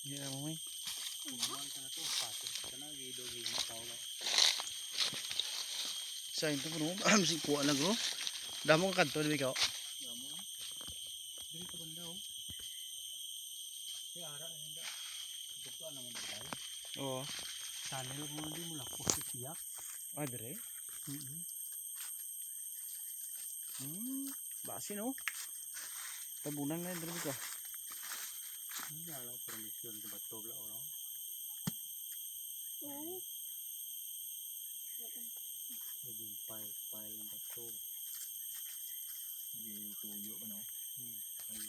Iya mo may. Kumain ka na to, patos ka na, gido-gido mo tao ba? Sa ito po no, si kuha lang bro. Damo ka kanto di ka. Damo ah. Dili ka banda oh. Kaya ara hindi. Dito naman dai. Oo. Sana lang mo di mo lakos siyak. Adre. Basi no. Tabunan na dre ka. Hindi ala permission sa bato la oh. Oo. Naging pile ng bato. Di tuyo ba no? Ay